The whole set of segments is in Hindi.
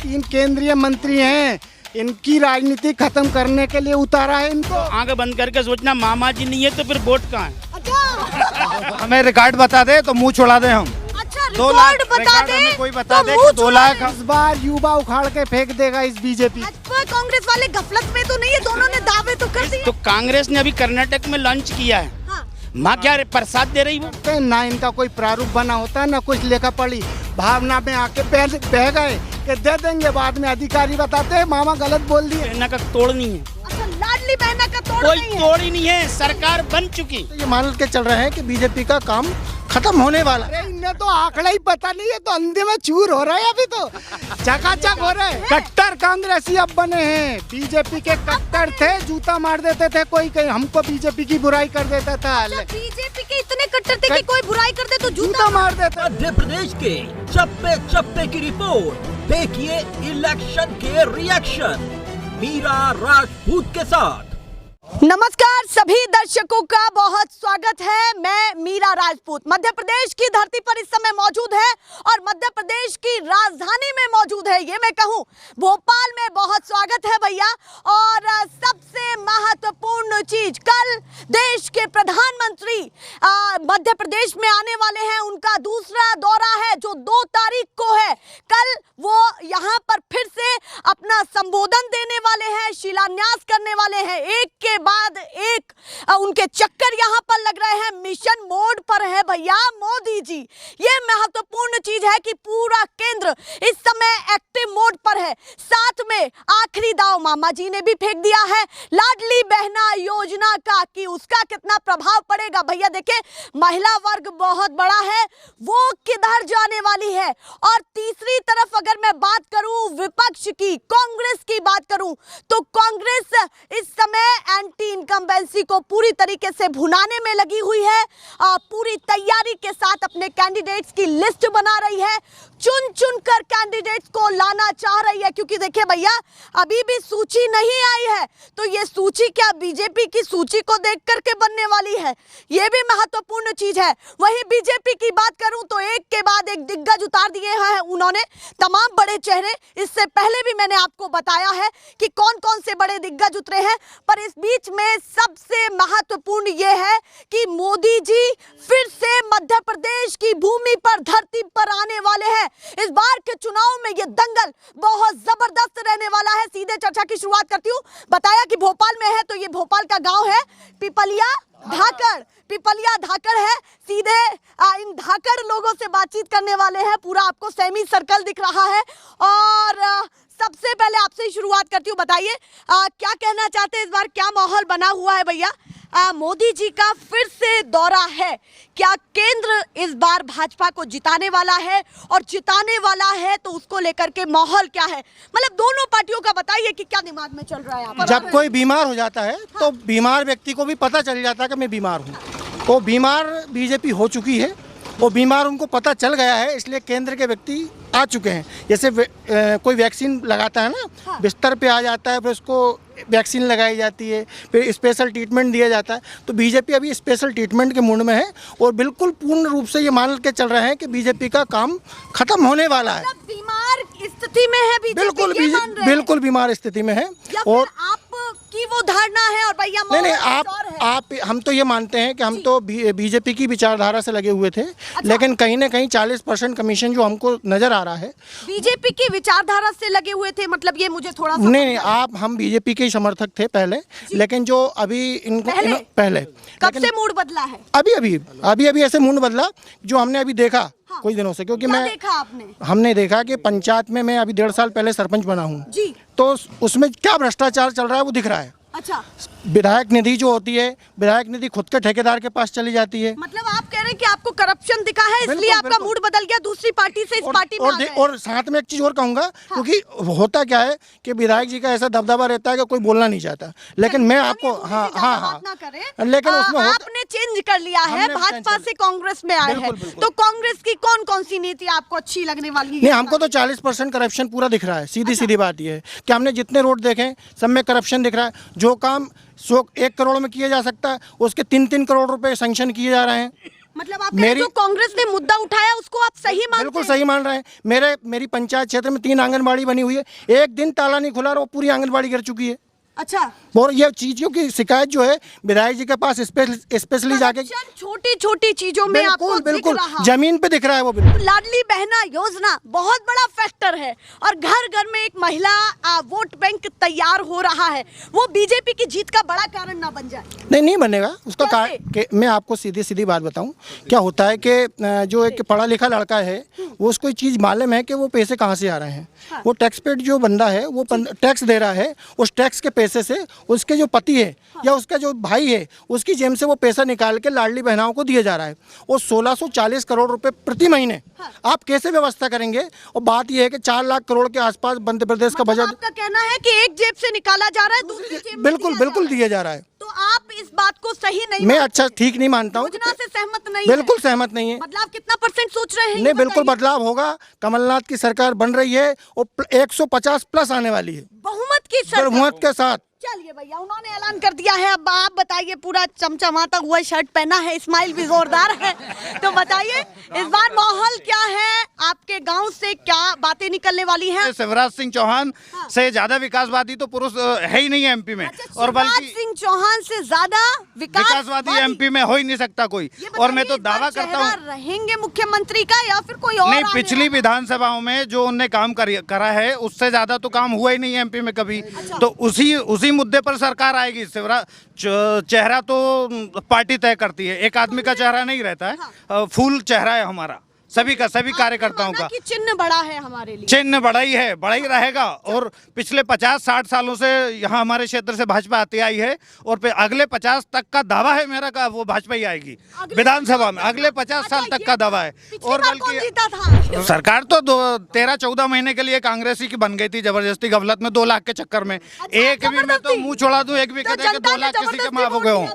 3 केंद्रीय मंत्री हैं, इनकी राजनीति खत्म करने के लिए उतारा है इनको। आंखें बंद करके सोचना मामा जी नहीं है तो फिर वोट कहाँ है? अच्छा हमें रिकॉर्ड बता दे तो मुंह छोड़ा दे हम। अच्छा 2 लाख रिकॉर्ड बता दे कोई बता दे मुंह 2 लाख। इस बार युवा उखाड़ के फेंक देगा इस बीजेपी। भाजपा कांग्रेस वाले गफलत में तो नहीं है, दोनों ने दावे तो कर दिए। तो कांग्रेस ने अभी कर्नाटक में लॉन्च किया है, हाँ। माँ क्या प्रसाद दे रही वो? ना इनका कोई प्रारूप बना होता, ना कुछ लेखा पढ़ी, भावना में आके बह गए कि दे देंगे, बाद में अधिकारी बताते हैं मामा गलत बोल दिए। बहना का तोड़ नहीं है, अच्छा लाडली बहना का तोड़ कोई नहीं है। तोड़ ही नहीं है, सरकार बन चुकी। तो ये मान के चल रहे हैं कि बीजेपी का काम खत्म होने वाला है। अरे इन्हें तो आंकड़ा ही पता नहीं है, तो अंधे में चूर हो रहा है अभी तो, चकाचक हो रहे हैं। कट्टर कांग्रेसी अब बने हैं, बीजेपी के कट्टर थे, जूता मार देते थे कोई, कहीं हमको बीजेपी की बुराई कर देता था, बीजेपी के इतने कट्टर थे कि कोई बुराई कर दे तो जूता मार देता। मध्य प्रदेश के चप्पे चप्पे की रिपोर्ट देखिए इलेक्शन के रिएक्शन मीरा राजपूत के साथ। नमस्कार सभी दर्शकों का बहुत स्वागत है। मैं मीरा राजपूत मध्य प्रदेश की धरती पर इस समय मौजूद है और मध्य प्रदेश की राजधानी में मौजूद है, ये मैं कहूँ भोपाल में। बहुत स्वागत है भैया। और सबसे महत्वपूर्ण चीज, कल देश के प्रधानमंत्री मध्य प्रदेश में आने वाले हैं, उनका दूसरा दौरा है जो 2 तारीख को है। कल वो यहाँ पर फिर से अपना संबोधन देने वाले हैं, शिलान्यास करने वाले हैं, एक के बाद एक उनके चक्कर यहाँ पर लग रहे हैं, मिशन मोड पर है भैया मोदी जी। ये महत्वपूर्ण चीज है कि पूरा केंद्र इस समय एक्टिव मोड पर है। साथ में आखिरी दांव मामा जी ने भी फेंक दिया है लाडली बहना योजना का, कि उसका कितना प्रभाव पड़ेगा। भैया देखे महिला वर्ग बहुत बड़ा है, वो किधर जाने वाली है। और तीसरी तरफ अगर मैं बात करूं विपक्ष की, कांग्रेस की बात करूं, तो कांग्रेस इस समय एंटी इनकम्बेंसी को पूरी तरीके से भुनाने में लगी हुई है, पूरी तैयारी के साथ अपने कैंडिडेट्स की लिस्ट बना रही है, चुन चुन कर कैंडिडेट्स को लाना चाह रही है। क्योंकि देखिए भैया अभी भी सूची नहीं आई है, तो ये सूची क्या बीजेपी की सूची को देख करके बनने वाली है, ये भी महत्वपूर्ण चीज है। वहीं बीजेपी की बात करूं तो एक के बाद एक दिग्गज उतार दिए हैं उन्होंने, तमाम बड़े चेहरे। इससे पहले भी मैंने आपको बताया है कि कौन कौन से बड़े दिग्गज उतरे हैं, पर इस बीच में सबसे महत्वपूर्ण ये है कि मोदी जी फिर से मध्य प्रदेश की भूमि पर, धरती पर आने वाले हैं। इस बार के चुनाव में ये दंगल बहुत जबरदस्त रहने वाला है। सीधे चर्चा की शुरुआत करती हूँ। बताया कि भोपाल में है, तो ये भोपाल का गांव है पिपलिया धाकड़। पिपलिया धाकड़ है, सीधे इन धाकड़ लोगों से बातचीत करने वाले हैं। पूरा आपको सेमी सर्कल दिख रहा है। और सबसे पहले आपसे ही शुरुआत करती हूँ, बताइए क्या कहना चाहते हैं, इस बार क्या माहौल बना हुआ है भैया? मोदी जी का फिर से दौरा है, क्या केंद्र इस बार भाजपा को जिताने वाला है? और जिताने वाला है तो उसको लेकर के माहौल क्या है? मतलब दोनों पार्टियों का बताइए कि क्या दिमाग में चल रहा है यहाँ पर? जब कोई बीमार हो जाता है तो बीमार व्यक्ति को भी पता चल जाता है कि मैं बीमार हूँ। तो बीमार बीजेपी हो चुकी है, वो बीमार उनको पता चल गया है, इसलिए केंद्र के व्यक्ति आ चुके हैं। जैसे कोई वैक्सीन लगाता है ना, बिस्तर पे आ जाता है, फिर उसको वैक्सीन लगाई जाती है, फिर स्पेशल ट्रीटमेंट दिया जाता है। तो बीजेपी अभी स्पेशल ट्रीटमेंट के मूड में है और बिल्कुल पूर्ण रूप से ये मान के चल रहे हैं कि बीजेपी का काम खत्म होने वाला है। बीमार स्थिति में है बीजेपी, बिल्कुल बीमार स्थिति में है। और आप की वो धारणा है और भैया नहीं आप हम तो ये मानते हैं कि हम तो बीजेपी की विचारधारा से लगे हुए थे। अच्छा। लेकिन कहीं ना कहीं 40% कमीशन जो हमको नजर आ रहा है, बीजेपी की विचारधारा से लगे हुए थे, मतलब ये मुझे थोड़ा सा नहीं हम बीजेपी के समर्थक थे पहले, लेकिन जो अभी इनको पहले कब से मूड बदला है? अभी ऐसे मूड बदला जो हमने अभी देखा कुछ दिनों से, क्योंकि हमने देखा कि पंचायत में मैं अभी 1.5 साल पहले सरपंच बना हूँ, तो उसमें क्या भ्रष्टाचार चल रहा है वो दिख रहा है। अच्छा, विधायक निधि जो होती है, विधायक निधि खुद के ठेकेदार के पास चली जाती है। मतलब आप कह रहे हैं कि आपको करप्शन दिखा है, इसलिए आपका मूड बदल गया, दूसरी पार्टी से इस पार्टी में आ गए। और साथ में एक चीज और कहूंगा, क्योंकि होता क्या है कि विधायक जी का ऐसा दबदबा रहता है कि कोई बोलना नहीं चाहता, लेकिन मैं आपको लेकिन उसमें आपने चेंज कर लिया है, भाजपा से कांग्रेस में आए हैं, तो कांग्रेस की कौन कौन सी नीति आपको अच्छी लगने वाली है? नहीं, हमको तो 40% करप्शन पूरा दिख रहा है। सीधी बात यह है कि हमने जितने रोड देखे सब में करप्शन दिख रहा है। जो काम 1 करोड़ में किया जा सकता है, उसके 3-3 करोड़ रुपए सैंक्शन किए जा रहे हैं। मतलब आप जो कांग्रेस ने मुद्दा उठाया उसको आप सही मानते बिल्कुल हैं? सही मान रहे हैं। मेरी पंचायत क्षेत्र में 3 आंगनबाड़ी बनी हुई है, एक दिन ताला नहीं खुला और वो पूरी आंगनबाड़ी गिर चुकी है। अच्छा, और ये चीजों की शिकायत जो है विधायक जी के पास स्पेशली जाके छोटी छोटी चीजों में आपको बिल्कुल बिल्कुल दिख रहा। जमीन पे दिख रहा है वो बिल्कुल। लाडली बहना योजना बहुत बड़ा फैक्टर है और घर घर में एक महिला वोट बैंक तैयार हो रहा है, वो बीजेपी की जीत का बड़ा कारण ना बन जाए। नहीं बनेगा उसका मैं आपको सीधी बात बताऊं, क्या होता है कि जो एक पढ़ा लिखा लड़का है वो उसको एक चीज़ मालूम है कि वो पैसे कहाँ से आ रहे हैं। हाँ। वो टैक्स पेड जो बंदा है वो टैक्स दे रहा है, उस टैक्स के पैसे से उसके जो पति है या उसका जो भाई है उसकी जेब से वो पैसा निकाल के लाडली बहनाओं को दिया जा रहा है। वो 1640 करोड़ रुपए प्रति महीने आप कैसे व्यवस्था करेंगे? और बात यह है कि 4 लाख करोड़ के आसपास मध्य प्रदेश का बजट। आपका कहना है कि एक जेब से निकाला जा रहा है, दूसरी जेब में बिल्कुल दिया जा रहा है। तो आप इस बात को सही नहीं मैं अच्छा ठीक नहीं मानता हूँ, योजना से सहमत नहीं बिल्कुल है? सहमत नहीं है। बदलाव कितना % सोच रहे हैं? नहीं बिल्कुल बदलाव होगा। कमलनाथ की सरकार बन रही है और 150 प्लस आने वाली है बहुमत की सरकार बहुमत के साथ। चलिए भैया, उन्होंने ऐलान कर दिया है। अब आप बताइए, पूरा चमचमाता हुआ शर्ट पहना है, स्माइल भी जोरदार है, तो बताइए इस बार माहौल क्या है? आपके गांव से क्या बातें निकलने वाली हैं? शिवराज सिंह चौहान से ज्यादा विकासवादी तो पुरुष है ही नहीं है एमपी में। अच्छा, और बल्कि शिवराज सिंह चौहान से ज्यादा विकासवादी एमपी में हो ही नहीं सकता कोई। और मैं तो दावा करता हूँ रहेंगे मुख्यमंत्री का या फिर कोई और नहीं, आने पिछली वाला? विधानसभाओं में जो उनने काम करा है उससे ज्यादा तो काम हुआ ही नहीं है एमपी में कभी। तो उसी मुद्दे पर सरकार आएगी। शिवराज चेहरा तो पार्टी तय करती है, एक आदमी का चेहरा नहीं रहता है। फुल चेहरा है हमारा सभी कार्यकर्ताओं का। चिन्ह बड़ा है हमारे लिए, चिन्ह बड़ा ही रहेगा। और पिछले 50-60 सालों से यहाँ हमारे क्षेत्र से भाजपा आती आई है और अगले 50 तक का दावा है मेरा का वो भाजपा ही आएगी विधानसभा में। अगले 50 साल तक का दावा है। और बल्कि सरकार तो 13-14 महीने के लिए कांग्रेसी की बन गई थी जबरदस्ती गफलत में 2 लाख के चक्कर में। एक भी मैं तो मुंह छोड़ा दूं, एक भी कहते हैं कि 2 लाख किसी के माफ हो गए हों,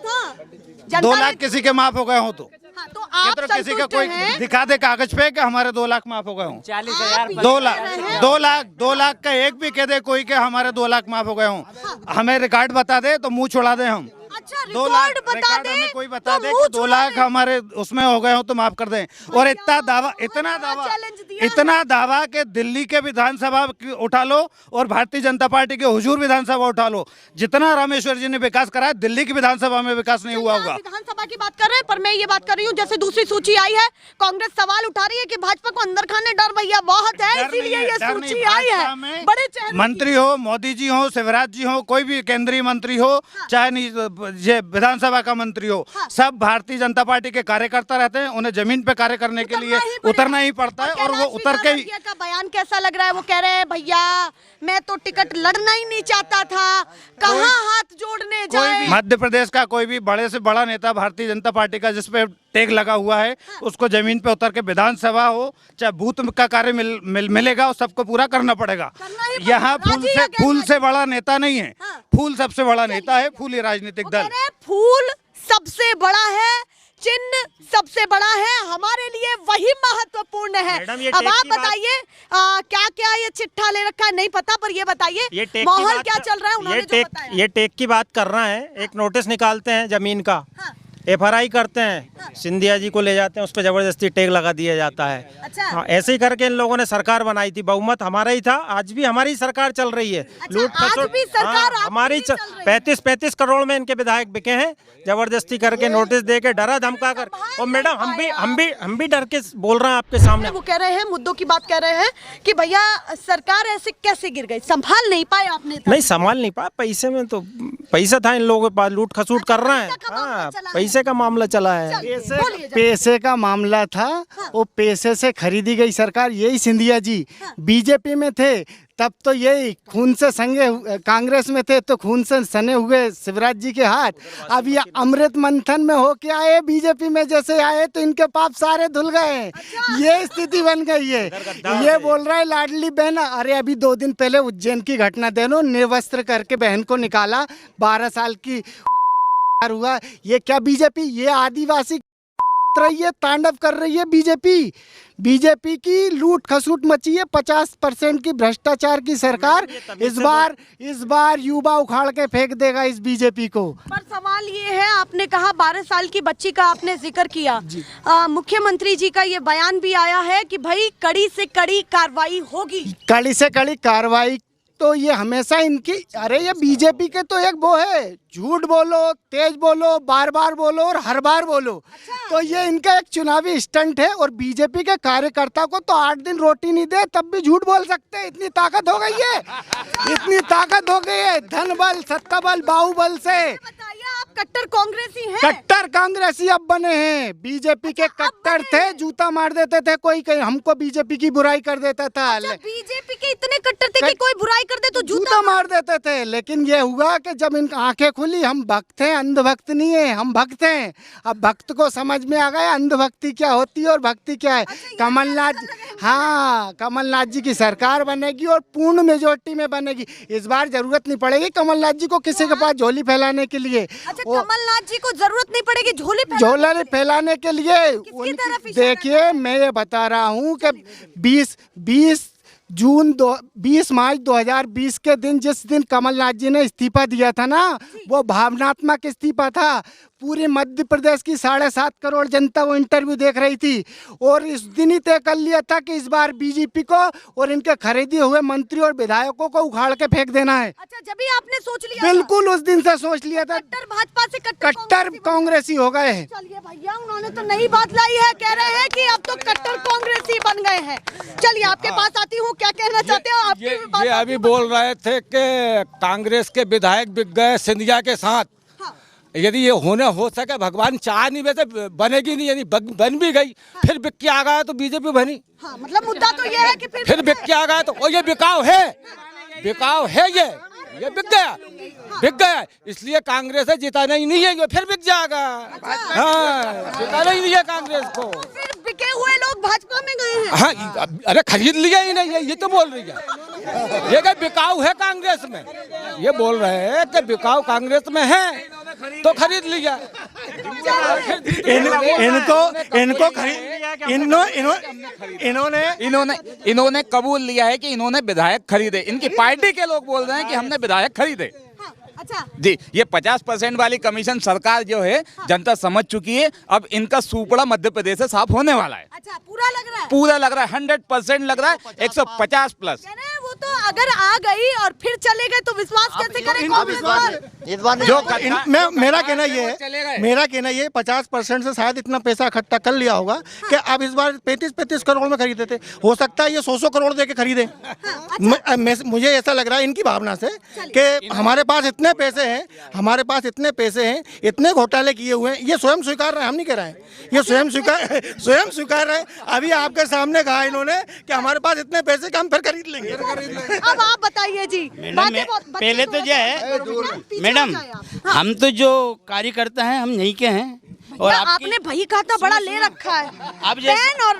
2 लाख किसी के माफ हो गए हों तो तो आप किसी का कोई दिखा दे कागज पे कि हमारे 2 लाख माफ हो गए हों। 40,000 2 लाख का एक भी कह दे कोई के हमारे 2 लाख माफ हो गए हों, हमें रिकॉर्ड बता दे तो मुंह छोड़ा दे हम। अच्छा, 2 लाख बता दे, हमें कोई बता तो दे कि 2 लाख हमारे उसमें हो गए हो तो माफ कर दें। और इतना दावा कि दिल्ली के विधानसभा उठा लो और भारतीय जनता पार्टी के हुजूर विधानसभा उठा लो, जितना रामेश्वर जी ने विकास करा है दिल्ली की विधानसभा में विकास नहीं हुआ होगा। विधानसभा की बात कर रहे हैं, पर मैं ये बात कर रही हूँ, जैसे दूसरी सूची आई है, कांग्रेस सवाल उठा रही है कि भाजपा को अंदर खाने डर भैया बहुत है, इसीलिए ये सूची आई है। बड़े चेहरे मंत्री हो, मोदी जी हो, शिवराज जी हो, कोई भी केंद्रीय मंत्री हो, चाहे ये विधानसभा का मंत्री हो, सब भारतीय जनता पार्टी के कार्यकर्ता रहते हैं। उन्हें जमीन पे कार्य करने के लिए उतरना ही पड़ता है। और वो उतर के का बयान कैसा लग रहा है? वो कह रहे हैं भैया मैं तो टिकट लड़ना ही नहीं चाहता था, कहाँ हाथ जोड़ने जाए। मध्य प्रदेश का कोई भी बड़े से बड़ा नेता भारतीय जनता पार्टी का जिसपे टैग लगा हुआ है उसको जमीन पे उतर के विधानसभा हो चाहे बूथ का कार्य मिलेगा और सबको पूरा करना पड़ेगा। यहाँ फूल से बड़ा नेता नहीं है, फूल सबसे बड़ा नेता है, फूल ही राजनीतिक दल। फूल सबसे बड़ा है, चिन्ह सबसे बड़ा है, हमारे लिए वही महत्वपूर्ण है। अब आप बताइए क्या क्या ये चिट्ठा ले रखा है नहीं पता, पर ये बताइए माहौल क्या चल रहा है? उन्होंने जो बताया ये टेक की बात कर रहा है। एक नोटिस निकालते हैं जमीन का, FRI करते हैं, सिंधिया जी को ले जाते हैं, उस पर जबरदस्ती टैग लगा दिया जाता है। अच्छा। हाँ, ऐसे ही करके इन लोगों ने सरकार बनाई थी, बहुमत हमारा ही था, आज भी हमारी सरकार चल रही है। लूट खसोट हमारी 35 करोड़ में इनके विधायक बिके हैं, जबरदस्ती करके नोटिस दे के डरा धमका कर। और मैडम हम भी डर के बोल रहे हैं आपके सामने। वो कह रहे हैं, मुद्दों की बात कह रहे हैं कि भैया सरकार ऐसे कैसे गिर गई, संभाल नहीं पाए आपने? नहीं संभाल नहीं पाया, पैसे में तो पैसा था इन लोगों के पास, लूट खसूट कर रहे हैं। हाँ, पैसे का मामला चला है। पैसे का मामला था, वो पैसे से खरीदी गई सरकार। यही सिंधिया जी बीजेपी में थे तब तो यही खून से संगे, कांग्रेस में थे तो खून से सने हुए शिवराज जी के हाथ। अब ये अमृत मंथन में होके आए, बीजेपी में जैसे आए तो इनके पाप सारे धुल गए। ये स्थिति बन गई है। ये बोल रहा है लाडली बहन, अरे अभी 2 दिन पहले उज्जैन की घटना देनो, निर्वस्त्र करके बहन को निकाला, 12 साल की हुआ। ये क्या बीजेपी, ये आदिवासी नाच रही है, तांडव कर रही है बीजेपी। बीजेपी की लूट खसूट मची है, 50% की भ्रष्टाचार की सरकार। इस बार युवा उखाड़ के फेंक देगा इस बीजेपी को। पर सवाल ये है, आपने कहा 12 साल की बच्ची का आपने जिक्र किया, मुख्यमंत्री जी का ये बयान भी आया है कि भाई कड़ी से कड़ी कार्रवाई होगी। कड़ी से कड़ी कार्रवाई तो ये हमेशा इनकी, अरे ये बीजेपी के तो एक वो है, झूठ बोलो, तेज बोलो, बार बार बोलो और हर बार बोलो। तो ये इनका एक चुनावी स्टंट है। और बीजेपी के कार्यकर्ता को तो 8 दिन रोटी नहीं दे तब भी झूठ बोल सकते हैं, इतनी ताकत हो गई है, इतनी ताकत हो गई है धन बल, सत्ता बल, बाहुबल से। बताइए, आप कट्टर कांग्रेसी हैं? कट्टर कांग्रेसी अब बने हैं। बीजेपी के कट्टर थे, जूता मार देते थे, कोई कहीं हमको बीजेपी की बुराई कर देता था। बीजेपी के इतने कट्टर थे कि कोई बुराई कर दे तो जूता मार देते थे। लेकिन ये हुआ कि जब इनकी आंखें खुली, हम भक्त हैं, अंधभक्त नहीं है, हम भक्त हैं। अब भक्त को समझ में आ गया अंधभक्ति क्या होती है और भक्ति क्या है। कमलनाथ, हाँ, कमलनाथ जी की सरकार बनेगी और पूर्ण मेजोरिटी में बनेगी। इस बार जरूरत नहीं पड़ेगी कमलनाथ जी को किसी के पास झोली फैलाने के लिए। कमलनाथ जी को जरूरत नहीं पड़ेगी झोली फैलाने के लिए। देखिए, मैं ये बता रहा हूँ कि 20 मार्च 2020 के दिन, जिस दिन कमलनाथ जी ने इस्तीफा दिया था ना, वो भावनात्मक इस्तीफा था। पूरे मध्य प्रदेश की 7.5 करोड़ जनता वो इंटरव्यू देख रही थी और इस दिन ही तय कर लिया था कि इस बार बीजेपी को और इनके खरीदे हुए मंत्री और विधायकों को उखाड़ के फेंक देना है। अच्छा, जब भी आपने सोच लिया? बिल्कुल, उस दिन से सोच लिया था। कट्टर भाजपा से कट्टर कांग्रेसी हो गए हैं। चलिए भैया, उन्होंने तो नई बात लाई है, कह रहे हैं कि अब तो कट्टर कांग्रेसी बन गए हैं। चलिए आपके पास आती हूँ, क्या कहना चाहते हो? ये अभी बोल रहे थे कि कांग्रेस के विधायक बिक गए सिंधिया के साथ। यदि ये हो सके, भगवान चाह नहीं, वैसे बनेगी नहीं, यानी बन भी गई, फिर बिक के आ गया तो बीजेपी बनी। हाँ, मतलब मुद्दा तो ये है कि फिर बिक के आ गया तो ये बिकाव है, ये बिक गया, इसलिए कांग्रेस है, जिताना ही नहीं है, ये फिर बिक जाएगा। हाँ, जिताना ही नहीं है कांग्रेस को। फिर बिके हुए लोग भाजपा में गए हैं। हाँ, अरे खरीद लिया ही नहीं है, ये तो बोल रही है। ये क्या बिकाऊ है कांग्रेस में, ये बोल रहे हैं कि बिकाऊ कांग्रेस में है तो खरीद लिया। इन्होंने कबूल लिया है कि इन्होंने विधायक खरीदे। इनकी पार्टी के लोग बोल रहे हैं कि हमने विधायक खरीदे। अच्छा जी, ये 50% वाली कमीशन सरकार जो है जनता समझ चुकी है। अब इनका सुपड़ा मध्य प्रदेश से साफ होने वाला है। अच्छा, पूरा लग रहा है? पूरा लग रहा है, 100% लग रहा है, 150 प्लस। वो तो अगर आ गई और फिर चले गए तो विश्वास कैसे करें? मेरा कहना ये 50% से शायद इतना पैसा इकट्ठा कर लिया होगा कि अब इस बार 35 करोड़ में खरीदे थे, हो सकता है ये 100 करोड़ दे के खरीदे। मुझे ऐसा लग रहा है इनकी भावना से कि हमारे पास इतने पैसे हैं, इतने घोटाले किए हुए हैं, ये स्वयं स्वीकार रहे हैं, हम नहीं कह रहे हैं, ये स्वयं स्वीकार रहे हैं। अभी आपके सामने कहा इन्होंने कि हमारे पास इतने पैसे कि हम फिर खरीद लेंगे। अब आप बताइए जी। पहले तो जो है मैडम, हम तो जो कार्यकर्ता हैं हम यहीं के हैं। और आपने भाई कहा था, बड़ा ले रखा है अब और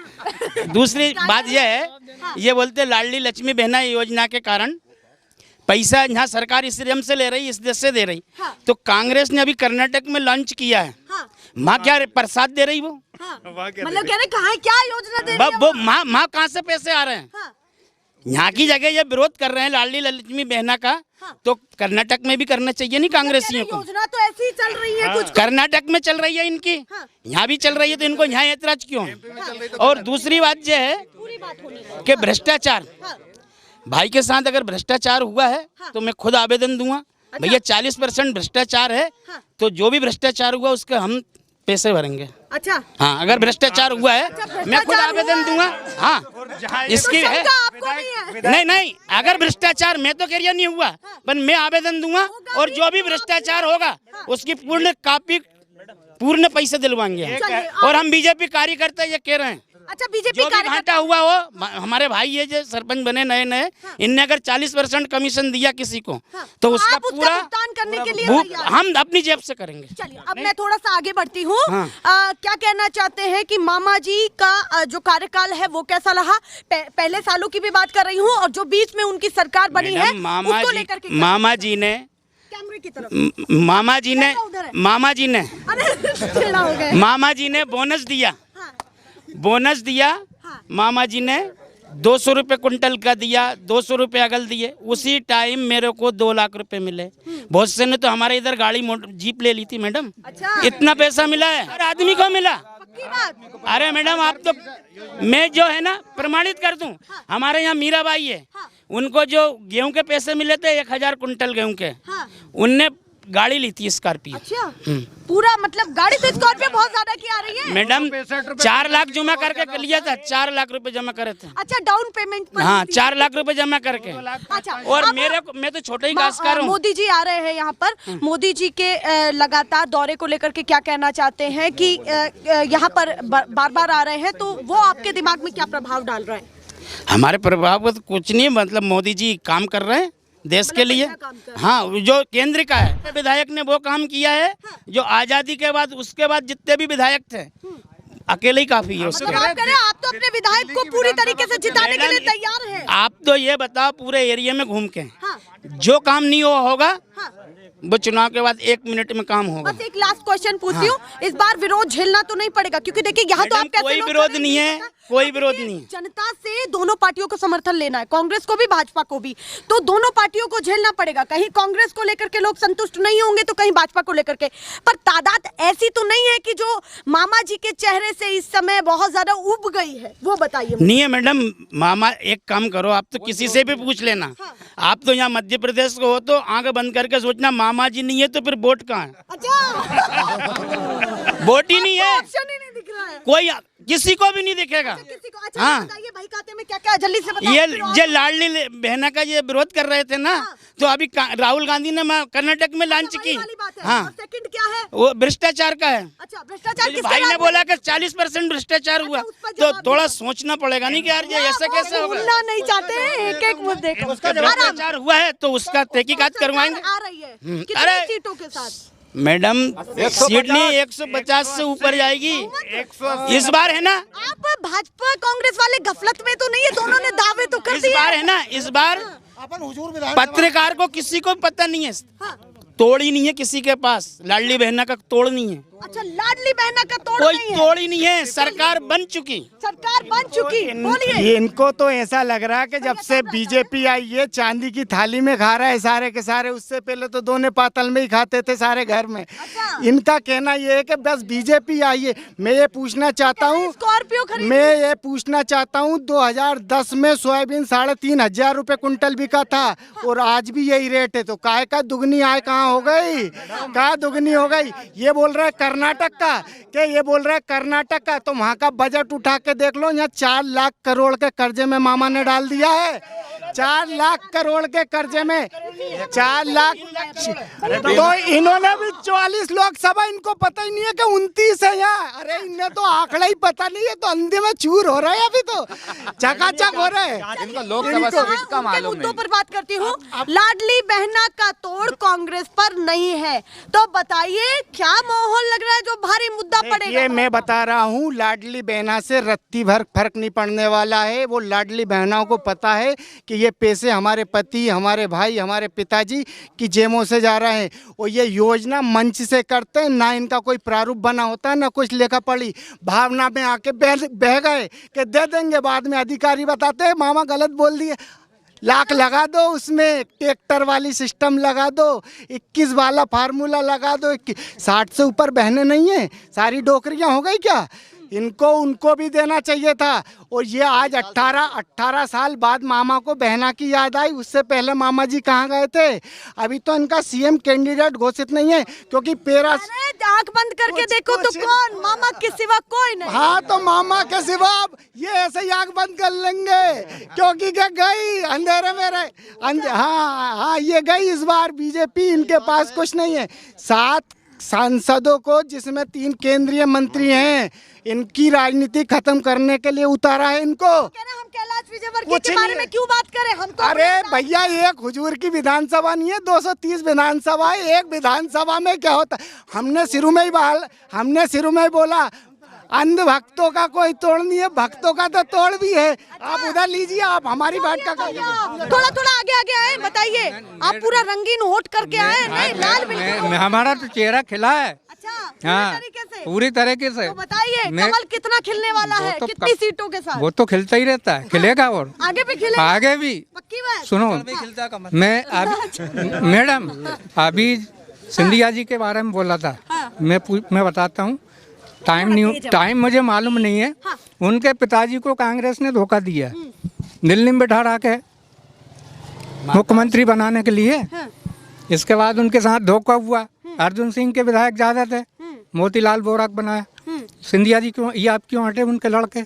दूसरी बात यह है, ये बोलते लाडली लक्ष्मी बहना योजना के कारण पैसा यहाँ सरकार इस रकम से ले रही, इस देश से दे रही। तो कांग्रेस ने अभी कर्नाटक में लॉन्च किया है। माँ क्या प्रसाद दे रही वो? मतलब कह रहे कहाँ क्या योजना दे रही है वो? माँ कहाँ से पैसे आ रहे हैं? यहाँ की जगह ये विरोध कर रहे हैं लाडली लक्ष्मी बहना का, तो कर्नाटक में भी करना चाहिए नहीं कांग्रेसियों को? योजना तो ऐसी ही चल रही है, कुछ कर्नाटक में चल रही है इनकी, यहाँ भी चल रही है, तो इनको यहाँ ऐतराज क्यों है? और दूसरी बात यह है कि भ्रष्टाचार, भाई के साथ अगर भ्रष्टाचार हुआ है तो मैं खुद आवेदन दूंगा। भैया 40% भ्रष्टाचार है, तो जो भी भ्रष्टाचार हुआ उसके हम पैसे भरेंगे। अच्छा, हाँ, अगर भ्रष्टाचार हुआ है मैं खुद आवेदन दूंगा। हाँ, इसकी है नहीं, अगर भ्रष्टाचार, मैं तो कह रहा नहीं हुआ, पर मैं आवेदन दूंगा और जो भी भ्रष्टाचार होगा उसकी पूर्ण पैसे दिलवाएंगे। और हम बीजेपी कार्यकर्ता ये कह रहे हैं, अच्छा बीजेपी जो भी घाटा हुआ हो, हमारे भाई ये जो सरपंच बने नए इनने अगर 40% कमीशन दिया किसी को, तो उसका पूरा भुगतान करने के लिए हम अपनी जेब से करेंगे। चलिए, अब मैं थोड़ा सा आगे बढ़ती हूँ। क्या कहना चाहते हैं कि मामा जी का जो कार्यकाल है वो कैसा रहा? पहले सालों की भी बात कर रही हूँ और जो बीच में उनकी सरकार बनी है उसको लेकर के मामा जी ने कैमरे की तरफ। मामा जी ने अरे टेढ़ा हो गए। मामा जी ने बोनस दिया, हाँ। बोनस दिया। हाँ। मामा जी ने 200 रुपये कुंटल का दिया, 200 रुपये अगल दिए। उसी टाइम मेरे को 2 लाख रुपए मिले। बहुत से ने तो हमारे इधर गाड़ी जीप ले ली थी मैडम। अच्छा। इतना पैसा मिला है, हर आदमी को मिला। पक्की बात। अरे मैडम आप तो, मैं जो है ना प्रमाणित कर दूं, हमारे यहाँ मीराबाई है, उनको जो गेहूं के पैसे मिले थे 1000 कुंटल गेहूं के, हाँ। उनने गाड़ी ली थी स्कॉर्पियो। अच्छा, पूरा मतलब गाड़ी तो स्कॉर्पियो बहुत ज्यादा की आ रही है मैडम। 4 लाख जमा करके लिया था, 4 लाख रुपए जमा करे थे। अच्छा, डाउन पेमेंट पर। हाँ, 4 लाख रुपए जमा करके। अच्छा, और अब मैं तो छोटा ही काश्तकार हूँ। मोदी जी आ रहे हैं यहाँ पर, मोदी जी के लगातार दौरे को लेकर के क्या कहना चाहते हैं कि यहाँ पर बार बार आ रहे हैं, तो वो आपके दिमाग में क्या प्रभाव डाल रहा है? हमारे प्रभाव को तो कुछ नहीं, मतलब मोदी जी काम कर रहे हैं देश के लिए। हाँ, जो केंद्र का है, विधायक ने वो काम किया है जो आजादी के बाद, उसके बाद जितने भी विधायक थे अकेले ही काफी है उसके। मतलब आप कह रहे हैं आप तो अपने विधायक को पूरी तरीके से जिताने के लिए तैयार हैं। आप तो ये बताओ पूरे एरिया में घूम के, हाँ। जो काम नहीं होगा हाँ। वो चुनाव के बाद 1 मिनट में काम होगा। बस एक लास्ट क्वेश्चन पूछती हूँ, इस बार विरोध झेलना तो नहीं पड़ेगा, क्योंकि देखिए यहाँ तो आप कैसे कोई लोग विरोध खड़े नहीं है, हैं। कोई विरोध नहीं है। जनता से दोनों पार्टियों को समर्थन लेना है, कांग्रेस को भी भाजपा को भी, तो दोनों पार्टियों को झेलना पड़ेगा। कहीं कांग्रेस को लेकर के लोग संतुष्ट नहीं होंगे तो कहीं भाजपा को लेकर के, पर तादाद ऐसी तो नहीं है कि जो मामा जी के चेहरे से इस समय बहुत ज्यादा उब गई है, वो बताइए। नहीं है मैडम, मामा एक काम करो, आप तो किसी से भी पूछ लेना। आप तो यहाँ मध्य प्रदेश को हो तो आंख बंद करके सोचना मामा जी नहीं है तो फिर वोट कहाँ है? अच्छा, वोट ही नहीं है, ऑप्शन ही नहीं दिख रहा है कोई किसी को भी नहीं दिखेगा। किसी को। अच्छा, ये बताइए भाई खाते में क्या क्या है, जल्दी से बताओ। ये लाडली बहना का ये विरोध कर रहे थे ना, तो अभी राहुल गांधी ने कर्नाटक में लॉन्च की। हाँ, सेकंड क्या है? वो भ्रष्टाचार का है। अच्छा, भ्रष्टाचार किसके भाई ने नाम पे? बोला कि 40% भ्रष्टाचार हुआ, तो थोड़ा सोचना पड़ेगा नहीं कि यार ये ऐसा कैसे होगा। बोलना नहीं चाहते हैं, एक एक मुद्दे का भ्रष्टाचार हुआ है तो उसका तहकीकात करवाएंगे। आ रही है कितनी अरे सीटों के साथ? मैडम सीट नहीं 150 से ऊपर जाएगी इस बार, है ना? आप भाजपा कांग्रेस वाले गफलत में तो नहीं है, दोनों ने दावे तो कर इस दिए। बार है ना, इस बार पत्रकार को किसी को पता नहीं है, तोड़ ही नहीं है किसी के पास। लाडली बहना का तोड़ नहीं है। अच्छा, लाडली बहना का तोड़ कोई नहीं है। तोड़ ही नहीं है, सरकार बन चुकी। सरकार बन चुकी, बोलिए। इनको तो ऐसा लग रहा है कि जब से बीजेपी आई है चांदी की थाली में खा रहा है सारे के सारे। उससे पहले तो दोने पातल में ही खाते थे सारे घर में। इनका कहना ये है कि बस बीजेपी आई है। मैं ये पूछना चाहता हूँ, स्कॉर्पियो खरीदी। मैं ये पूछना चाहता हूँ 2010 में सोयाबीन 3,500 रुपए कुंटल बिका था और आज भी यही रेट है, तो काय का दुगनी आय कहाँ हो गई? कहाँ दुगनी हो गई? ये बोल रहा है कर्नाटक का, क्या ये बोल रहा है कर्नाटक का, तो वहाँ का बजट उठा के देख लो, यहाँ 4 लाख करोड़ के कर्जे में मामा ने डाल दिया है। 4 लाख करोड़ के कर्जे में 4 लाख। तो इन्होंने भी 44 लोकसभा, इनको पता ही नहीं है कि 29 है यहाँ। अरे इन्हें तो आंकड़ा ही पता नहीं है, तो अंधे में चूर हो रहा है, अभी तो चकाचक हो रहा है। इनको लोकसभा सीट का मालूम मुद्दों नहीं। पर बात करती हूँ। लाडली बहना का तोड़ कांग्रेस पर नहीं है, तो बताइए क्या माहौल लग रहा है जो भारी मुद्दा पड़ेगा? ये मैं बता रहा हूँ, लाडली बहना से रत्ती भर फर्क नहीं पड़ने वाला है। वो लाडली बहनाओं को पता है कि ये पैसे हमारे पति, हमारे भाई, हमारे पिताजी की जेबों से जा रहे हैं, और ये योजना मंच से करते हैं, ना इनका कोई प्रारूप बना होता है, ना कुछ लेखा पढ़ी, भावना में आके बह गए कि दे देंगे। बाद में अधिकारी बताते हैं मामा गलत बोल दिए। लाख लगा दो, उसमें ट्रैक्टर वाली सिस्टम लगा दो, 21 वाला फार्मूला लगा दो। 60 से ऊपर बहनें नहीं है, सारी डोकरियां हो गई क्या? इनको उनको भी देना चाहिए था। और ये आज 18 साल बाद मामा को बहना की याद आई। उससे पहले मामा जी कहाँ गए थे? अभी तो इनका सीएम कैंडिडेट घोषित नहीं है, क्योंकि आंख बंद करके देखो तो कौन, मामा के सिवा कोई नहीं। हाँ, तो मामा के सिवा ये ऐसे ही आंख बंद कर लेंगे, क्योंकि क्या गई अंधेरे में रहे। हाँ, ये गई इस बार बीजेपी, इनके पास कुछ नहीं है। 7 सांसदों को, जिसमें 3 केंद्रीय मंत्री हैं, इनकी राजनीति खत्म करने के लिए उतारा है इनको। हम कैलाश विजयवर्गीय के बारे में क्यों बात करें? हम तो अरे भैया, एक हुजूर की विधानसभा नहीं है, 230 विधानसभा है। एक विधानसभा में क्या होता? हमने शुरू में ही बोला, अंध भक्तों का कोई तोड़ नहीं है, भक्तों का तो तोड़ भी है। आप उधर लीजिए, आप हमारी बात का थोड़ा आगे आए बताइए, आप पूरा रंगीन होठ करके आए हैं? नहीं, लाल बिल्कुल। हमारा तो चेहरा खिला है। अच्छा, हाँ, पूरी तरीके से। पूरी तरीके से। तो बताइए, मैं- कमल कितना खिलने वाला है, तो कितनी सीटों के साथ? वो तो खिलता ही रहता है, खिलेगा और आगे भी खिलेगा? आगे भी। पक्की बात? सुनो, मैं अभी मैडम अभी सिंधिया जी के बारे में बोला था। मैं बताता हूँ, टाइम मुझे मालूम नहीं है। उनके पिताजी को कांग्रेस ने धोखा दिया, दिल्ली में बैठा रखे मुख्यमंत्री बनाने के लिए। इसके बाद उनके साथ धोखा हुआ। अर्जुन सिंह के विधायक ज्यादा थे, मोतीलाल बोरा बनाया। सिंधिया जी क्यों, ये आप क्यों हटे? उनके लड़के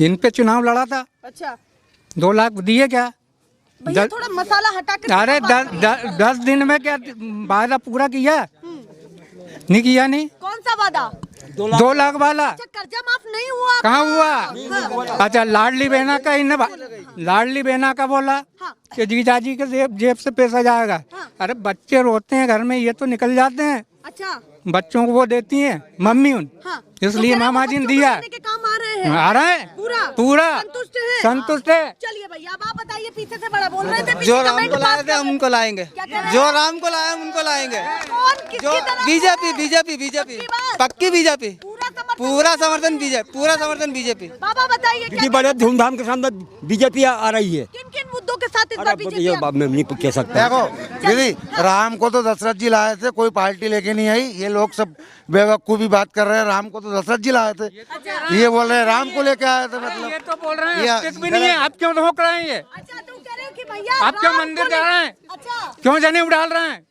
इन पे चुनाव लड़ा था। अच्छा, 2 लाख दिए क्या? भैया थोड़ा मसाला हटा कर। अरे 10 दिन में क्या वादा पूरा किया? नहीं किया। नहीं, कौन सा वादा? 2 लाख वाला। अच्छा, कर्जा माफ नहीं हुआ? कहाँ हुआ? अच्छा, लाडली बहना का लाडली बहना का बोला कि जीजाजी के जेब से पैसा जाएगा। अरे बच्चे रोते हैं घर में, ये तो निकल जाते हैं। अच्छा, बच्चों को वो देती हैं मम्मी उन, इसलिए तो मामा जी ने दिया। के काम आ रहे हैं? आ रहा है पूरा संतुष्ट है। चलिए भैया, अब आप बताइए, पीछे से बड़ा बोल रहे थे। जो राम को लाए थे हम उनको लाएंगे, जो राम को लाए हम उनको लाएंगे। जो बीजेपी पक्की बीजेपी, पूरा समर्थन बीजेपी। बाबा बताइए, कितनी बड़े धूमधाम के साथ बीजेपी आ रही है। किन किन मुद्दों के साथ इस बार बीजेपी? ये बात मैं नहीं कह सकता। देखो दीदी, राम को तो दशरथ जी लाए थे, कोई पार्टी लेके नहीं आई। ये लोग सब बेवकूफी बात कर रहे हैं। राम को तो दशरथ जी लाए थे, ये बोल रहे हैं राम को लेके आए थे। मतलब ये तो बोल रहे हैं भी नहीं है। आप क्यों धोख रहे हैं? ये अच्छा, तुम कह रहे हो कि भैया आप क्यों मंदिर जा रहे हैं? अच्छा, क्यों जनेऊ डाल रहे हैं?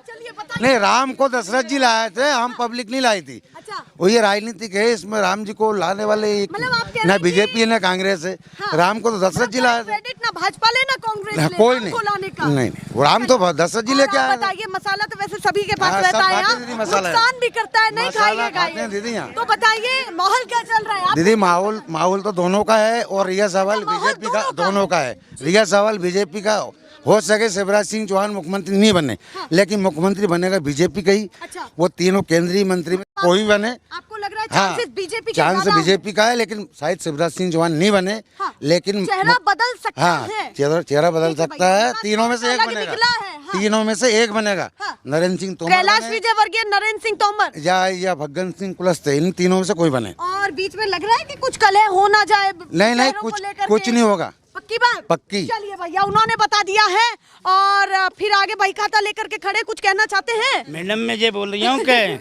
चलिए बताइए। नहीं, राम को दशरथ जी लाए थे, हम पब्लिक नहीं लाई थी। अच्छा, वो ये राजनीतिक है, इसमें राम जी को लाने वाले मतलब आप कह रहे ना हैं बीजेपी है ना कांग्रेस है। राम को तो दशरथ जी लाए थे। क्रेडिट ना भाजपा ले ना कांग्रेस ले, कोई राम नहीं, को लाने का। नहीं, वो राम तो दशरथ जी लेके आए। बताइए, मसाला तो वैसे सभी के पास हाँ, रहता सब है, खाते हैं दीदी, मसाला है। नुकसान भी करता है, नहीं मसाला खाइएगा खाते हैं दीदी यहाँ। तो बताइए, माहौल क्या चल रहा है? आप दीदी माहौल तो दोनों का है, और रिया सवाल बीजेपी का दोनों का है। रिया सवाल बीजेपी का। हो सके शिवराज सिंह चौहान मुख्यमंत्री नहीं बने, लेकिन मुख्यमंत्री बनेगा बीजेपी का ही। अच्छा। वो तीनों केंद्रीय मंत्री में कोई बने। आपको लग रहा है हाँ, चांसेस बीजेपी के चांस ज्यादा बीजेपी का है, लेकिन शायद शिवराज सिंह चौहान नहीं बने। हाँ, लेकिन चेहरा बदल सकता हाँ, है। चेहरा बदल ठीक है सकता भैया, है। तीनों में से एक अलग बनेगा। निकला है, हाँ। तीनों में से एक बनेगा। हाँ। नरेंद्र सिंह तोमर कैलाश बने, विजयवर्गीय, नरेंद्र सिंह तोमर या भगवंत सिंह कुलस्ते, इन तीनों में से कोई बने। और बीच में लग रहा है कि कुछ कलह हो ना जाए? नहीं, शहरों को लेकर कुछ के? नहीं होगा। पक्की बात? पक्की। चलिए भैया, उन्होंने बता दिया है, और फिर आगे बही खाता लेकर के खड़े, कुछ कहना चाहते हैं? मैडम मैं ये बोल रही हूँ कि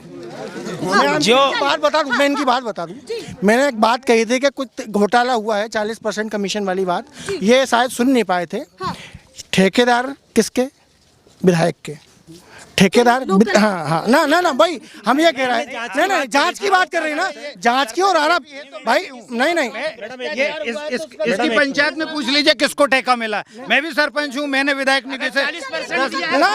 जो बात बता दूं, मैं इनकी बात बता दूं। मैंने एक बात कही थी कि कुछ घोटाला हुआ है, 40% कमीशन वाली बात। ये शायद सुन नहीं पाए थे। ठेकेदार किसके? विधायक के। ठेकेदार हाँ ना भाई, हम ये कह रहे हैं। नहीं, जांच की बात कर रहे हैं ना, जांच की। और आरोप भाई, नहीं इसकी पंचायत में पूछ लीजिए किसको ठेका मिला। मैं भी सरपंच हूँ, मैंने विधायक निधि से ना।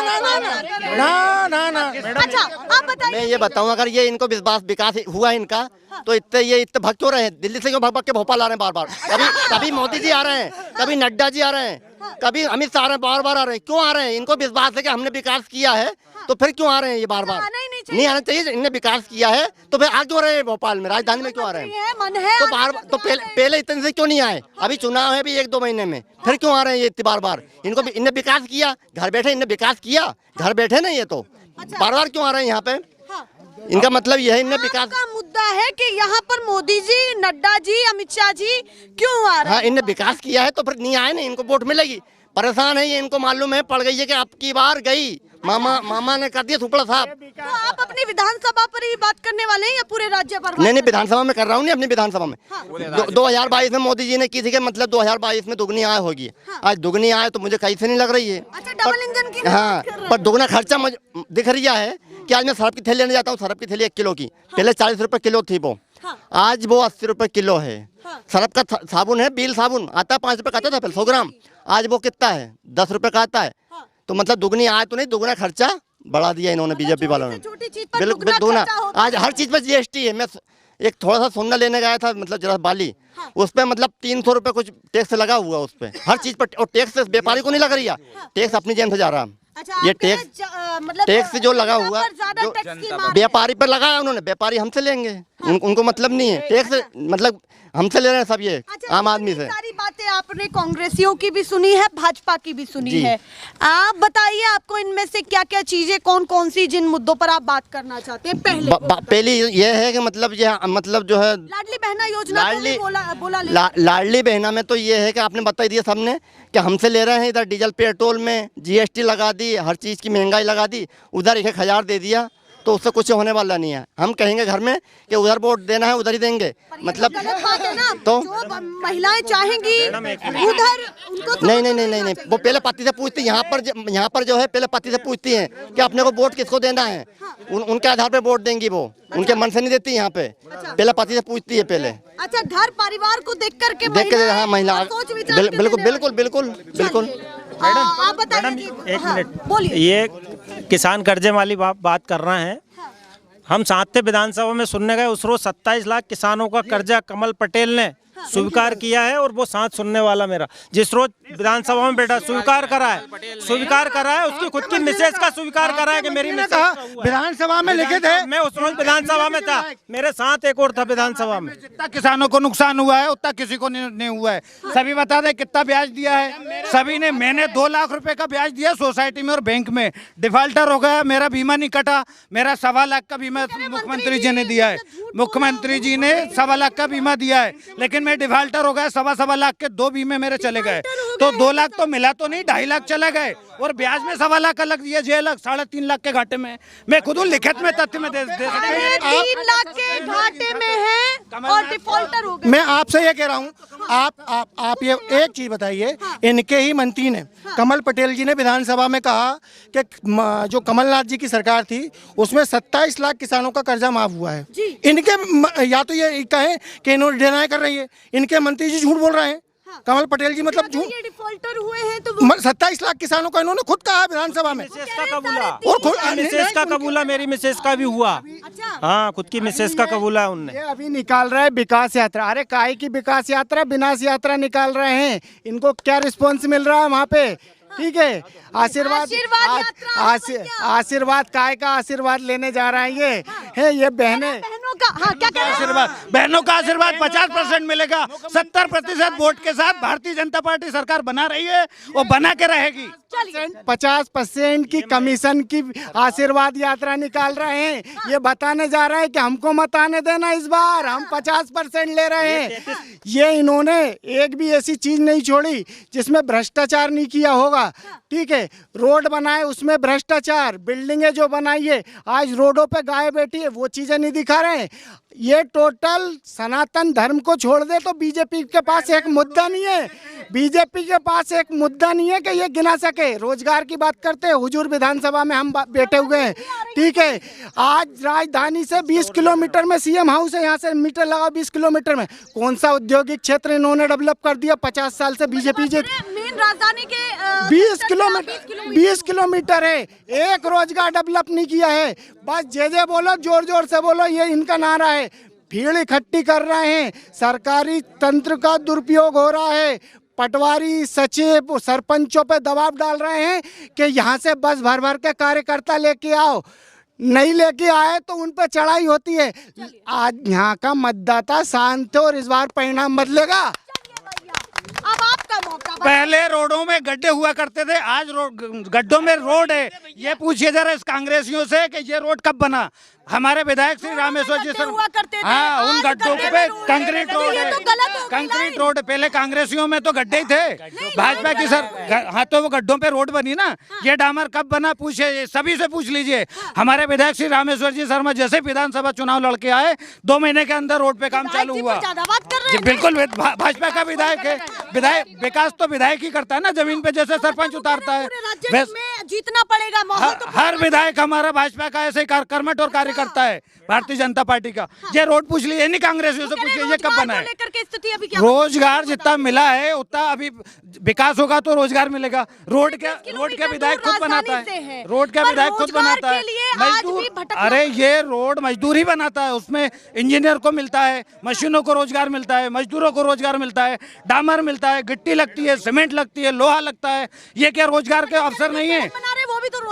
अच्छा, आप बताइए। मैं ये बताऊं, अगर ये इनको विकास हुआ है इनका, तो इतने भग क्यों रहे हैं? दिल्ली से क्यों भग के भोपाल आ रहे हैं बार? कभी मोदी जी आ रहे हैं, कभी नड्डा जी आ रहे हैं, कभी अमित शाह आ रहे हैं, बार आ रहे हैं। क्यों आ रहे हैं? इनको विश्वास है कि हमने विकास किया है, तो फिर क्यों आ रहे हैं ये बार? नहीं आना चाहिए। इनने विकास किया है तो फिर आ क्यों रहे हैं भोपाल में, राजधानी में क्यों आ रहे हैं? मन है तो पहले इतने से क्यों नहीं आए? अभी चुनाव है भी 1-2 महीने में, फिर क्यों आ रहे हैं ये इतनी बार? इनको इनने विकास किया, घर बैठे इनने विकास किया, घर बैठे ना। ये तो बार क्यों आ रहे हैं यहाँ पे? इनका मतलब यह है, इनने विकास का मुद्दा है कि यहाँ पर मोदी जी, नड्डा जी, अमित शाह जी क्यों आ रहे हैं? हाँ, इनने विकास किया है तो फिर नहीं आए ना, इनको वोट मिलेगी। परेशान है ये, इनको मालूम है, पड़ गई है कि अब की बार गई। मामा ने कर दिया थुपड़ा साहब। तो आप अपनी विधानसभा पर ही बात करने वाले हैं या पूरे राज्य पर? नहीं, विधानसभा में कर रहा हूँ, नहीं अपनी विधानसभा में। 2022 में मोदी जी ने की थी कि मतलब 2022 में दुगनी आय होगी। आज दुगनी आय तो मुझे कहीं से नहीं लग रही है। अच्छा, डबल इंजन की हाँ, पर दुगना खर्चा मुझे दिख रहा है कि आज मैं सरफ की थैली लेने जाता हूँ। सरफ की थैली 1 किलो की, पहले 40 रुपए किलो थी वो, आज वो 80 रुपए किलो है। सरफ का साबुन है, बील साबुन आता है 5 रुपए का आता था पहले 100 ग्राम, आज वो कितना है? 10 रुपए का आता है। तो मतलब दुगनी आय तो नहीं, दुगना खर्चा बढ़ा दिया इन्होंने बीजेपी वालों ने। बिल्कुल दुगना। आज हर चीज पर जीएसटी है। मैं एक थोड़ा सा सोना लेने गया था, मतलब जरा बाली, उस पर मतलब 300 रुपए कुछ टैक्स लगा हुआ उस पर, हर चीज पर। और टैक्स व्यापारी को नहीं लग रही है, टैक्स अपनी जेब से जा रहा। ये टैक्स जो लगा हुआ, जो व्यापारी पर लगाया उन्होंने, व्यापारी हमसे लेंगे, उनको मतलब नहीं है टैक्स, मतलब हमसे ले रहे हैं सब ये आम आदमी से। सारी बातें आपने कांग्रेसियों की भी सुनी है, भाजपा की भी सुनी है। आप बताइए, आपको इनमें से क्या क्या चीजें, कौन कौन सी, जिन मुद्दों पर आप बात करना चाहते हैं? पहली ये है कि मतलब जो है लाडली बहना योजना को भी बोला लाडली बहना में तो ये है कि आपने बता दिया सबने कि हमसे ले रहे हैं, इधर डीजल पेट्रोल में GST लगा दी, हर चीज़ की महंगाई लगा दी, उधर 1000 दे दिया, तो उससे कुछ होने वाला नहीं है। हम कहेंगे घर में कि उधर वोट देना है उधर ही देंगे, मतलब गलत बात है ना। तो महिलाएं चाहेंगी उधर उनको नहीं, वो पहले पति से पूछती, यहाँ पर जो है पहले पति से पूछती हैं कि अपने को वोट किसको देना है, उनके आधार पे वोट देंगी, वो उनके मन से नहीं देती यहाँ पे, पहले पति से पूछती है पहले। अच्छा, घर परिवार को देख करके हाँ, महिला बिल्कुल। आप बताइए, एक मिनट, ये किसान कर्जे वाली बात कर रहे हैं। हम साथ थे विधानसभा में सुनने गए, उस रोज 27 लाख किसानों का कर्जा कमल पटेल ने स्वीकार किया है, और वो साथ सुनने वाला मेरा जिस रोज विधानसभा में बेटा स्वीकार करा है, उसकी खुद की मिसेज का स्वीकार करा है कि मेरी मिसेज विधानसभा में लिखे थे। मैं उस रोज विधानसभा में था, मेरे साथ एक और था विधानसभा में। जितना किसानों को नुकसान हुआ है उतना किसी को नहीं हुआ है। सभी बता दें कितना ब्याज दिया है सभी ने। मैंने 2 लाख रुपए का ब्याज दिया सोसाइटी में और बैंक में, डिफॉल्टर हो गया, मेरा बीमा नहीं कटा, मेरा 1.25 लाख का बीमा मुख्यमंत्री जी ने दिया है, मुख्यमंत्री जी ने 1.25 लाख का बीमा दिया है, लेकिन मैं डिफॉल्टर हो गया, 1.25 लाख के 2 बीमे मेरे चले गए, तो 2 लाख तो मिला तो नहीं, 2.5 लाख चले गए, और ब्याज में 1.25 लाख अलग दिया, 6 लाख 3.5 लाख के घाटे में। मैं खुद लिखित में तथ्य में दे 3 लाख के घाटे में है और डिफॉल्टर हो गए। मैं आपसे ये कह रहा हूँ, आप ये एक चीज बताइए, इनके ही मंत्री ने कमल पटेल जी ने विधानसभा में कहा कि जो कमलनाथ जी की सरकार थी उसमें 27 लाख किसानों का कर्जा माफ हुआ है। इनके या तो ये कहें कि इन्होंने डिनाई कर रही है, इनके मंत्री जी झूठ बोल रहे हैं। कमल पटेल जी मतलब झूठ, डिफॉल्टर हुए हैं तो 27 लाख किसानों का इन्होंने खुद कहा विधानसभा में, मिसेज का कबूला, मेरी मिसेज का भी हुआ। हाँ, खुद की मिसेज का कबूला उनने। ये अभी निकाल रहे हैं विकास यात्रा। अरे काहे की विकास यात्रा, विनाश यात्रा निकाल रहे हैं। इनको क्या रिस्पॉन्स मिल रहा है वहाँ पे? ठीक है, आशीर्वाद काय का आशीर्वाद लेने जा रहा है ये बहनें बहनों का आशीर्वाद 50% मिलेगा। 70% वोट के साथ भारतीय जनता पार्टी सरकार बना रही है और बना के रहेगी। 50% की कमीशन की आशीर्वाद यात्रा निकाल रहे हैं। ये बताने जा रहे हैं कि हमको मत आने देना, इस बार हम 50% ले रहे हैं। ये इन्होंने एक भी ऐसी चीज नहीं छोड़ी जिसमें भ्रष्टाचार नहीं किया होगा। ठीक है, रोड बनाए उसमें भ्रष्टाचार, बिल्डिंगें जो बनाई है आज रोडों पे गाय बैठी है, वो चीजें नहीं दिखा रहे हैं। ये टोटल सनातन धर्म को छोड़ दे तो बीजेपी के पास एक मुद्दा नहीं है। बीजेपी के पास एक मुद्दा नहीं है कि ये गिना सके। रोजगार की बात करते हैं, हुजूर विधानसभा में हम बैठे हुए हैं। ठीक है, आज राजधानी से 20 किलोमीटर में सीएम हाउस है, यहाँ से मीटर लगा 20 किलोमीटर में। कौन सा औद्योगिक क्षेत्र इन्होंने डेवलप कर दिया? 50 साल से बीजेपी मेन राजधानी के 20 किलोमीटर है, एक रोजगार डेवलप नहीं किया है। बस जे बोलो, जोर जोर से बोलो, ये इनका नारा है। भीड़ इकट्ठी कर रहे हैं, सरकारी तंत्र का दुरुपयोग हो रहा है। पटवारी, सचिव, सरपंचों पे दबाव डाल रहे हैं कि यहाँ से बस भर भर के कार्यकर्ता लेके आओ, नहीं लेके आए तो उन पे चढ़ाई होती है। आज यहाँ का मतदाता शांत है और इस बार परिणाम बदलेगा। अब आपका मौका। पहले रोडों में गड्ढे हुआ करते थे, आज गड्ढों में रोड है। ये पूछिए जरा इस कांग्रेसियों से कि ये रोड कब बना। हमारे विधायक श्री रामेश्वर जी सर, हाँ, उन गड्ढों पे कंक्रीट रोड है, कंक्रीट रोड। पहले कांग्रेसियों में तो गड्ढे ही थे, भाजपा की सर, हाँ, तो वो गड्ढों पे रोड बनी ना। ये डामर कब बना पूछे, सभी से पूछ लीजिए। हमारे विधायक श्री रामेश्वर जी शर्मा जैसे विधानसभा चुनाव लड़के आए, 2 महीने के अंदर रोड पे काम चालू हुआ। बिल्कुल, भाजपा का विधायक है। विधायक विकास तो विधायक ही करता है ना, जमीन पे जैसे सरपंच उतारता है। जीतना पड़ेगा, हर विधायक हमारा भाजपा का ऐसे कर्मठ और कार्य करता है भारतीय जनता पार्टी का। ये रोड पूछ लीजिए, नहीं कांग्रेसियों से पूछिए ये कब बना है। रोजगार जितना मिला है उतना अभी विकास होगा तो रोजगार मिलेगा। रोड के विधायक खुद बनाता है, रोड का विधायक खुद बनाता है। मजदूर, अरे ये रोड मजदूर ही बनाता है, उसमें इंजीनियर को मिलता है, मशीनों को रोजगार मिलता है, मजदूरों को रोजगार मिलता है, डामर मिलता है, गिट्टी लगती है, सीमेंट लगती है, लोहा लगता है। ये क्या रोजगार के अवसर नहीं है?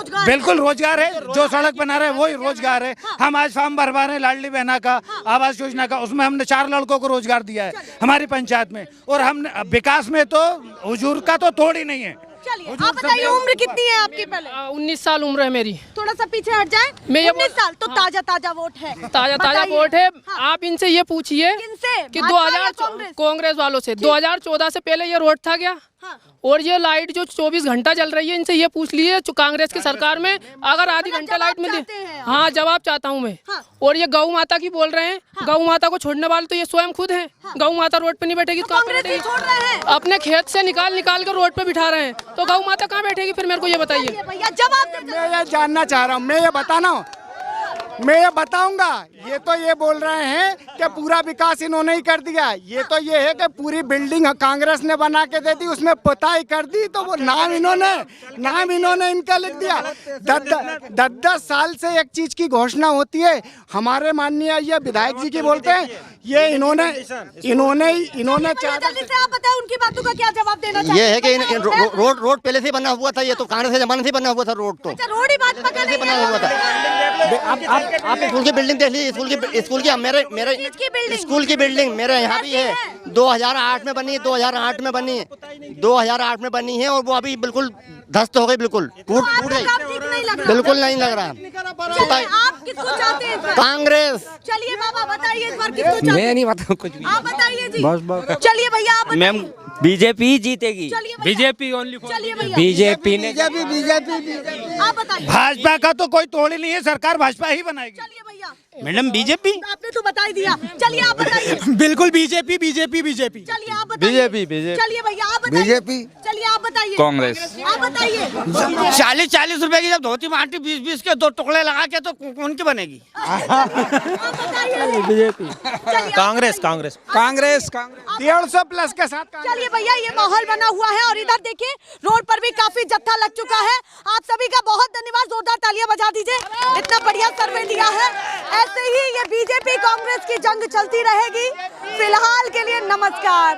रोजगार, बिल्कुल रोजगार है। जो सड़क बना रहे हैं वही रोजगार है। हम आज फॉर्म भरवा रहे हैं लाडली बहना का, आवास योजना का, उसमें हमने 4 लड़कों को रोजगार दिया है हमारी पंचायत में। और हम विकास में तो हुजूर का तो तोड़ ही नहीं है। चलिए आप बताइए उम्र कितनी है आपकी? पहले 19 साल उम्र है मेरी। थोड़ा सा पीछे हट जाए। मैं 19 साल तो ताजा वोट है, ताजा वोट है। आप इनसे ये पूछिए किनसे? कि भाजपा या 2000 कांग्रेस वालों से 2014 से पहले ये रोड था क्या? और ये लाइट जो 24 घंटा चल रही है, इनसे ये पूछ लिए कांग्रेस की सरकार में अगर आधी घंटा लाइट मिली। हाँ जवाब चाहता हूँ मैं। और ये गौ माता की बोल रहे हैं, गौ माता को छोड़ने वाले तो ये स्वयं खुद हैं। गौ माता रोड पे नहीं बैठेगी तो कहाँ पे बैठेगी? अपने खेत से निकाल कर रोड पे बिठा रहे हैं, तो गौ माता कहाँ बैठेगी? फिर मेरे को ये बताइए। भैया जवाब मैं ये जानना चाह रहा हूँ, मैं ये बताऊंगा। ये तो ये बोल रहे हैं कि पूरा विकास इन्होंने ही कर दिया। ये तो ये है कि पूरी बिल्डिंग कांग्रेस ने बना के दे दी, उसमें पुताई कर दी, तो वो नाम इन्होंने इनका लिख दिया। 10 साल से एक चीज की घोषणा होती है, हमारे माननीय ये विधायक जी की बोलते हैं, ये इन्होंने जल्दी से आप बताएं उनकी बातों का क्या जवाब देना चाहिए? ये है कि रोड पहले से बना हुआ था। ये तो कांग्रेस के जमाने से बना हुआ था रोड। तो रोड ही भाजपा का नहीं बना हुआ था। आप स्कूल की बिल्डिंग देख लीजिए। स्कूल की मेरे स्कूल की बिल्डिंग मेरे यहाँ भी है। 2008 में बनी है, 2008 में बनी है, 2008 में बनी है। और वो अभी बिल्कुल ध्वस्त हो गई, बिल्कुल टूट गई, बिल्कुल नहीं लग रहा। आप किसको चाहते हैं? कांग्रेस। चलिए बाबा बताइए इस बार किसको चाहते हैं? मैं नहीं बताऊँ कुछ भी। आप बताइए जी। बस चलिए भैया आप मैम बीजेपी जीतेगी। BJP only. चलिए भैया बीजेपी ने आप बताइए। भाजपा का तो कोई तोड़ ही नहीं है, सरकार भाजपा ही बनाएगी। चलिए भैया मैडम बीजेपी। आपने तो बता ही दिया। चलिए आप बताइए। बिल्कुल बीजेपी। चलिए आप बताइए। बीजेपी। चलिए भैया आप बताइए। बीजेपी। चलिए आप बताइए। कांग्रेस। आप बताइए। 40-40 रुपए की जब धोती माटी 20-20 के 2 टुकड़े लगा के तो उनकी बनेगी। बीजेपी। कांग्रेस। 150 प्लस के साथ। चलिए भैया ये माहौल बना हुआ है और इधर देखिए रोड पर भी काफी जत्था लग चुका है। आप सभी का बहुत धन्यवाद, जोरदार तालियां बजा दीजिए, इतना बढ़िया सर्वे दिया है। ऐसे ही ये बीजेपी कांग्रेस की जंग चलती रहेगी। फिलहाल के लिए नमस्कार।